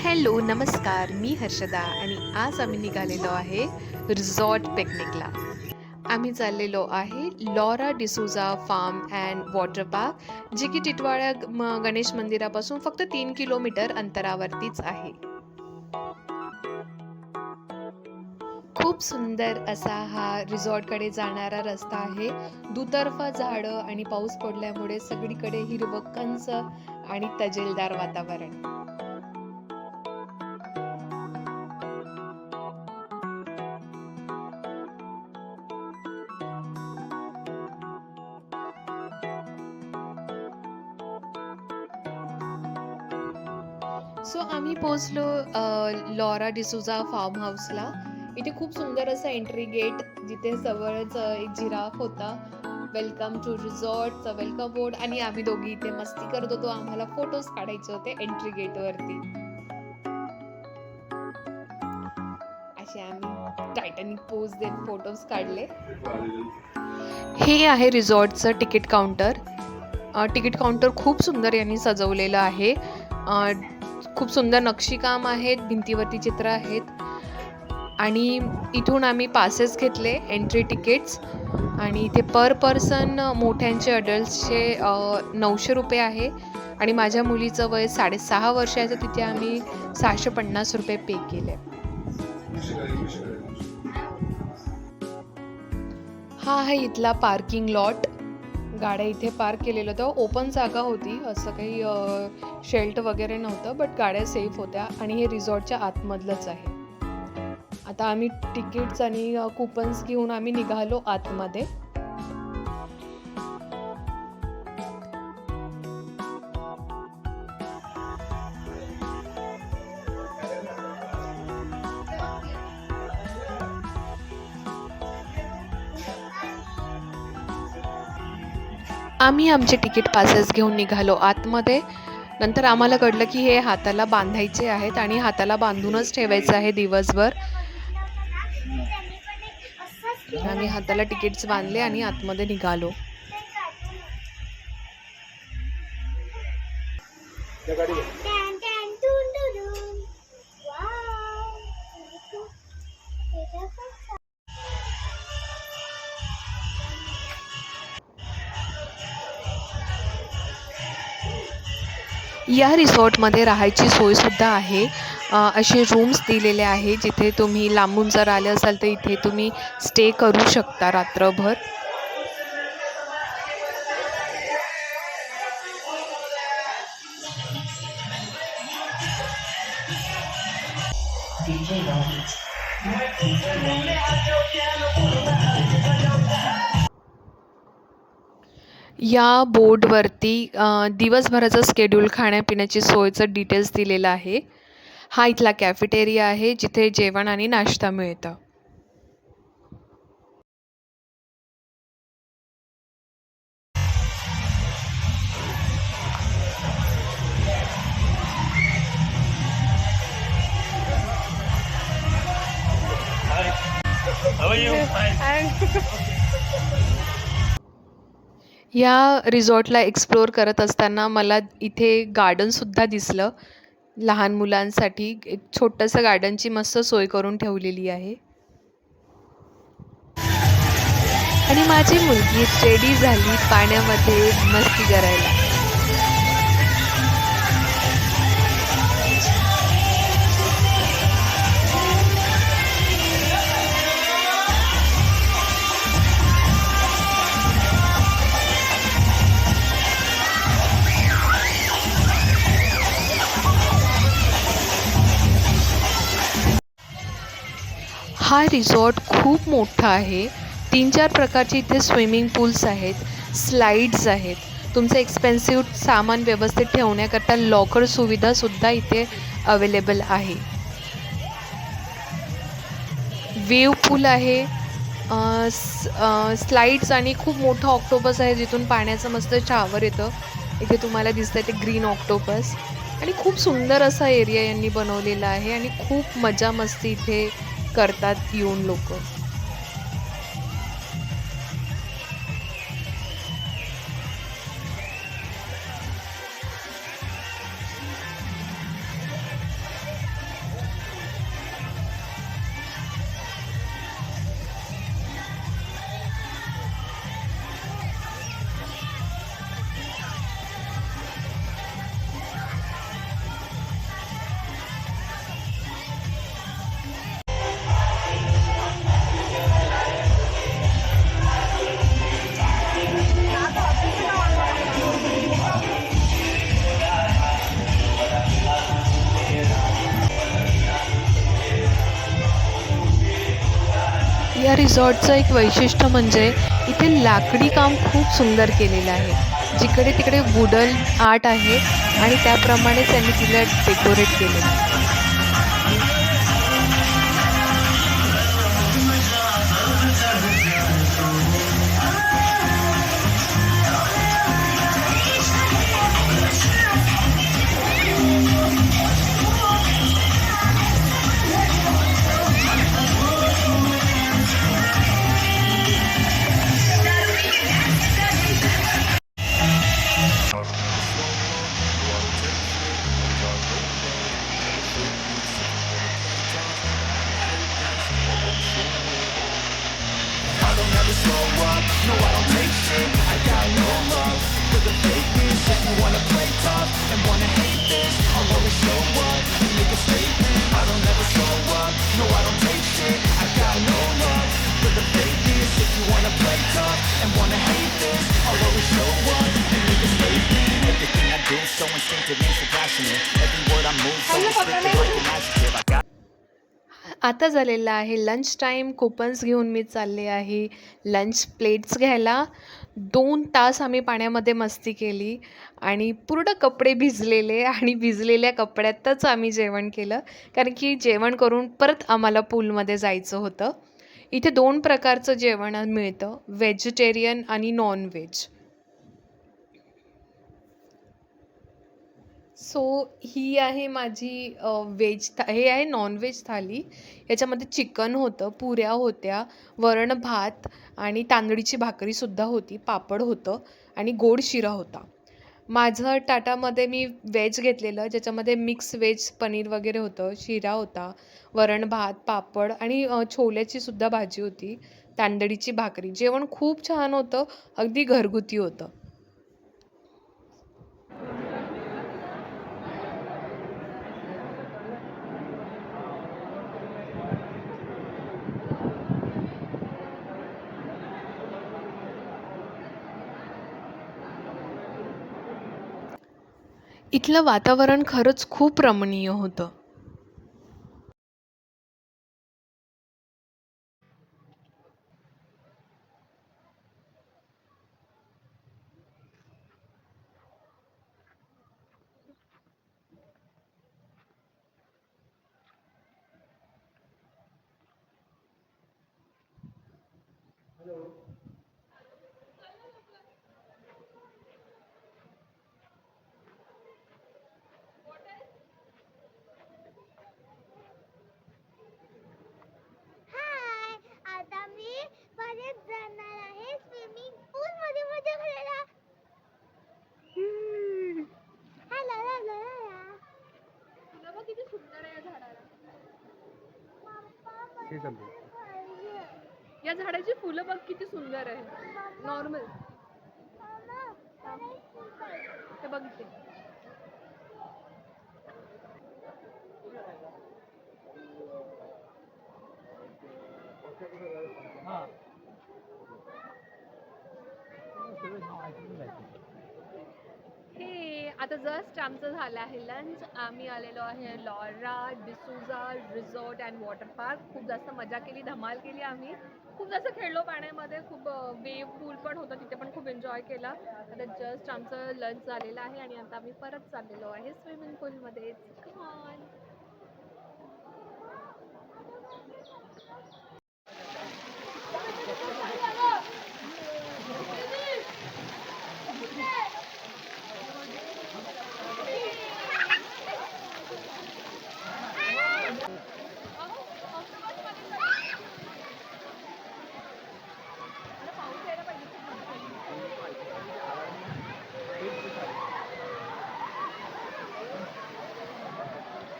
Hello, नमस्कार. मी हर्षदा आणि आज आम्ही निघालेलो आहे रिसॉर्ट पिकनिकला. आम्ही चाललेलो आहे Laura D'Souza farm and water park, जे की टिटवाळा गणेश मंदिरापासून फक्त 3 किलोमीटर अंतरावरतीच आहे. खूप सुंदर असा हा रिसॉर्टकडे जाणारा रस्ता आहे. दुतर्फा झाडं आणि पाऊस पडल्यामुळे सगळीकडे हिरवं कंच आणि तजेलदार वातावरण. सो आम्ही पोहोचलो लॉरा डिसूझा फार्म हाऊसला. इथे खूप सुंदर असं एंट्री गेट, जिथे जवळच एक जिराफ होता. वेलकम टू रिसॉर्टचा वेलकम बोर्ड आणि आम्ही दोघी इथे मस्ती करत होतो. आम्हाला फोटोज काढायचे होते एंट्री गेट वरती. असे आम्ही टायटॅनिक पोज देत फोटोज काढले. हे आहे रिसॉर्टचं तिकीट काउंटर. तिकीट काउंटर खूप सुंदर यांनी सजवलेलं आहे. खूप सुंदर नक्षीकाम आहेत, भिंतीवरती चित्र आहेत आणि इथून आम्ही पासेस घेतले, एंट्री तिकीट्स. आणि इथे पर पर्सन मोठ्यांचे अडल्ट्सचे 900 रुपये आहे आणि माझ्या मुलीचं वय 6.5 वर्षाचं. तिथे आम्ही 650 रुपये पे केले. हा आहे इथला पार्किंग लॉट. गाड्या इथे पार्क केलेलं होतं. ओपन जागा होती, असं काही शेल्ट वगैरे नव्हतं, बट गाड्या सेफ होत्या आणि हे रिसॉर्टच्या आतमधलंच आहे. आता आम्ही तिकीट्स आणि कुपन्स घेऊन आम्ही निघालो आतमध्ये. आम्ही आमचे तिकीट पासेस घेऊन निघालो आतमध्ये. नंतर आम्हाला कळलं की हे हाताला बांधायचे आहेत आणि हाताला बांधूनच ठेवायचं आहे दिवसभर. आम्ही हाताला तिकीट्स बांधले आणि आतमध्ये निघालो. या रिसॉर्टमध्ये राहायची सोयसुद्धा आहे. असे रूम्स दिलेले आहे, जिथे तुम्ही लांबून जर आले असाल तर इथे तुम्ही स्टे करू शकता रात्रभर. या बोर्डवरती दिवसभराचं स्केड्यूल, खाण्यापिण्याची सोयचं डिटेल्स दिलेलं आहे. हा इथला कॅफेटेरिया आहे, जिथे जेवण आणि नाश्ता मिळतं. या रिसॉर्टला एक्सप्लोअर करत असताना मला इथे गार्डनसुद्धा दिसलं. लहान मुलांसाठी एक छोटंसं गार्डनची मस्त सोय करून ठेवलेली आहे. आणि माझी मुलगी रेडी झाली पाण्यामध्ये मस्ती करायला. हा रिसॉर्ट खूप मोठा आहे. 3-4 प्रकारचे इथे स्विमिंग पूल्स आहेत, स्लाईड्स आहेत. तुमचं एक्सपेन्सिव्ह सामान व्यवस्थित ठेवण्याकरता लॉकर सुविधासुद्धा इथे अवेलेबल आहे. वेव्ह पूल आहे, स्लाईड्स आणि खूप मोठं ऑक्टोपस आहे, जिथून पाण्याचं मस्त शॉवर येतं. इथे तुम्हाला दिसतंय ते ग्रीन ऑक्टोपस. आणि खूप सुंदर असा एरिया यांनी बनवलेला आहे आणि खूप मजा मस्ती इथे करतात येऊन लोक. या रिसॉर्टचं एक वैशिष्ट्य म्हणजे इथे लाकडी काम खूप सुंदर केलेलं आहे. जिकडे तिकडे वुडन आर्ट आहे आणि त्याप्रमाणे त्यांनी तिला डेकोरेट केलेलं आहे. आता झालेलं आहे लंच टाईम. कुपन्स घेऊन मी चालले आहे लंच प्लेट्स घ्यायला. 2 तास आम्ही पाण्यामध्ये मस्ती केली आणि पूर्ण कपडे भिजलेले आणि भिजलेल्या कपड्यातच आम्ही जेवण केलं, कारण की जेवण करून परत आम्हाला पूलमध्ये जायचं होतं. इथे 2 प्रकारचं जेवण मिळतं, व्हेजिटेरियन आणि नॉन व्हेज. सो ही आहे माझी हे आहे नॉन-व्हेज थाली. याच्यामध्ये चिकन होतं, पुऱ्या होत्या, वरण भात आणि तांदळीची भाकरीसुद्धा होती, पापड होतं आणि गोड शिरा होता. माझं ताटामध्ये मी व्हेज घेतलेलं, ज्याच्यामध्ये मिक्स व्हेज पनीर वगैरे होतं, शिरा होता, वरण भात, पापड आणि छोल्याचीसुद्धा भाजी होती, तांदळीची भाकरी. जेवण खूप छान होतं, अगदी घरगुती होतं. इथलं वातावरण खरंच खूप रमणीय होतं. हाय, आता मी परत जाणार आहे स्विमिंग पूल मध्ये मजा करायला. Hello hello hello. तुला बघ किती सुंदर आहे या झाडाला. या झाडाची फुलं बघ किती सुंदर आहे. नॉर्मल ते बघ इथे. हे आता जस्ट आमचं झालं आहे लंच. आम्ही आलेलो आहे Laura D'Souza resort and water park. खूप जास्त मजा केली, धमाल केली आम्ही. खूप जास्त खेळलो पाण्यामध्ये. खूप वेव पूल पण होतं, तिथे पण खूप एन्जॉय केला. आता जस्ट आमचं लंच झालेलं आहे आणि आता आम्ही परत चाललेलो आहे स्विमिंग पूलमध्ये. Come on.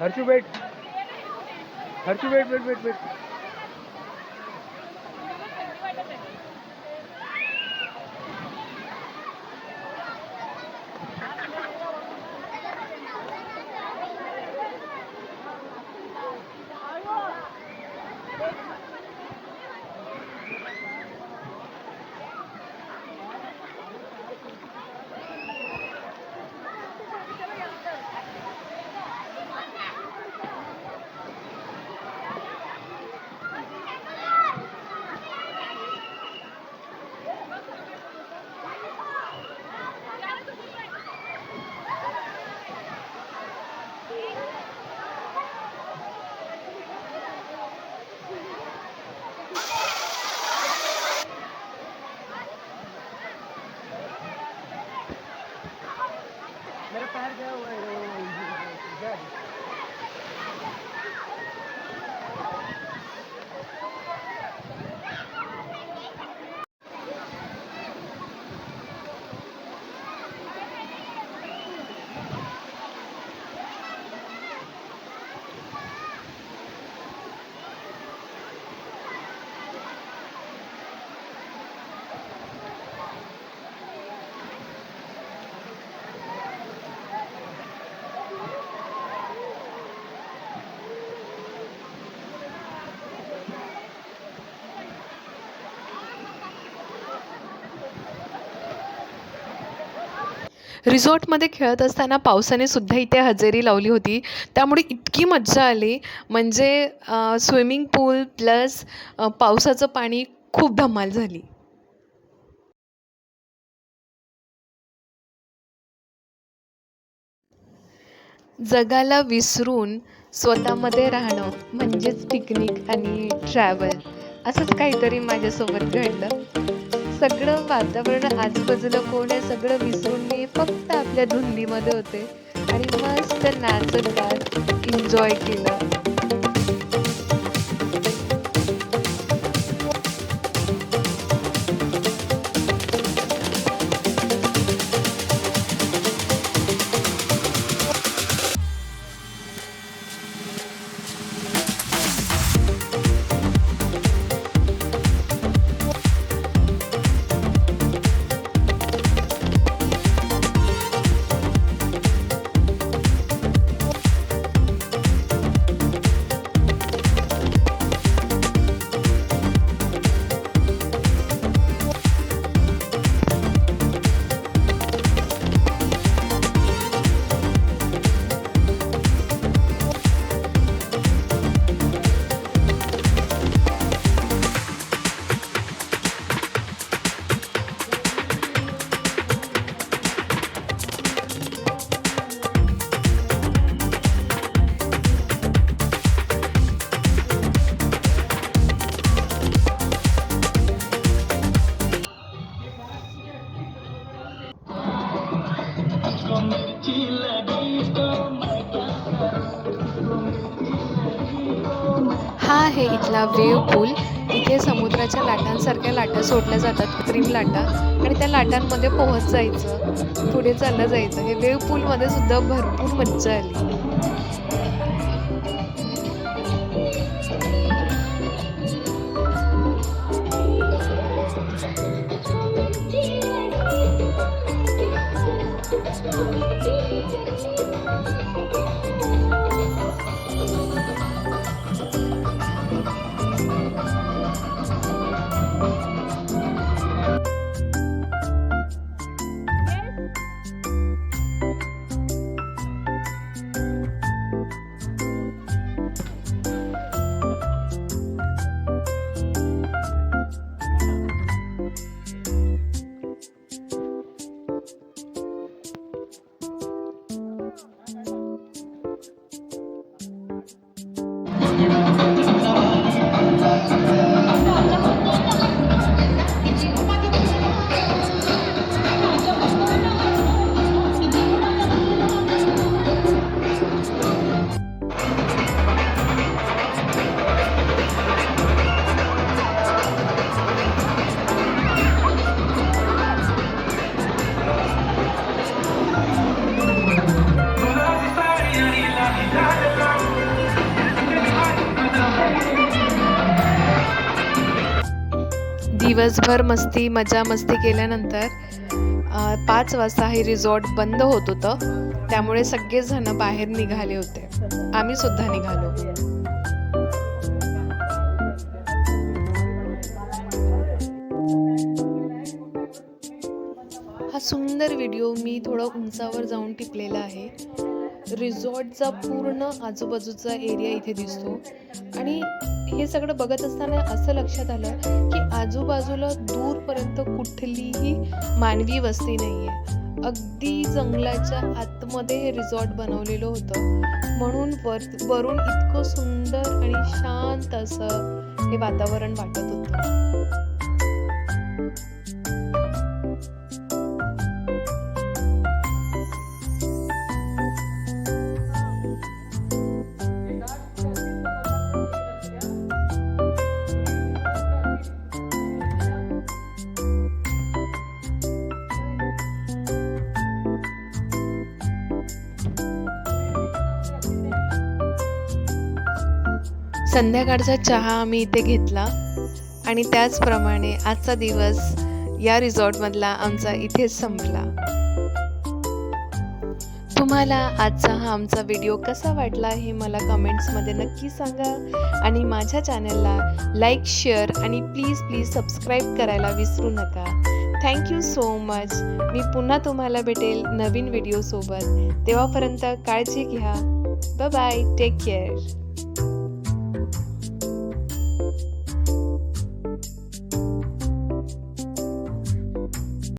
Harshu wait. Harshu wait wait wait wait. रिसॉर्टमध्ये खेळत असताना पावसाने सुद्धा इथे हजेरी लावली होती, त्यामुळे इतकी मज्जा आली. म्हणजे स्विमिंग पूल प्लस पावसाचं पाणी, खूप धमाल झाली. जगाला विसरून स्वतःमध्ये राहणं म्हणजेच पिकनिक आणि ट्रॅव्हल, असंच काहीतरी माझ्यासोबत घडलं. सगळं वातावरण आजूबाजूला कोण आहे सगळं विसरून मी फक्त आपल्या धुंदीमध्ये होते आणि मस्त नाचत गात एन्जॉय केलं. हा आहे इथला वेव्ह पूल. इथे समुद्राच्या लाटांसारख्या लाटा सोडल्या जातात, कृत्रिम लाटा, आणि त्या लाटांमध्ये पोहत जायचं, पुढे चाललं जायचं. हे वेव्ह पूलमध्ये सुद्धा भरपूर मज्जा आली. दिवसभर मजा मस्ती केल्यानंतर 5 वाजता हे रिसॉर्ट बंद होत होतं, त्यामुळे सगळेजण बाहेर निघाले होते. आम्ही सुद्धा निघालो. हा सुंदर व्हिडिओ मी थोडं उंचावर जाऊन टिपलेला आहे. रिसॉर्टचा पूर्ण आजूबाजूचा एरिया इथे दिसतो आणि हे सगळं बघत असताना असं लक्षात आलं की आजूबाजूला दूरपर्यंत कुठलीही मानवी वस्ती नाही आहे. अगदी जंगलाच्या आतमध्ये हे रिसॉर्ट बनवलेलं होतं, म्हणून वरून इतकं सुंदर आणि शांत असं हे वातावरण वाटत होतं. संध्याकाळचा चहा आम्ही इथे घेतला आणि त्याचप्रमाणे आजचा दिवस या रिसॉर्टमधला आमचा इथेच संपला. तुम्हाला आजचा हा आमचा व्हिडिओ कसा वाटला हे मला कमेंट्समध्ये नक्की सांगा आणि माझ्या चॅनलला लाईक, शेअर आणि प्लीज सबस्क्राईब करायला विसरू नका. Thank you so much. मी पुन्हा तुम्हाला भेटेल नवीन व्हिडिओसोबत. तेव्हापर्यंत काळजी घ्या. Bye bye. Take care.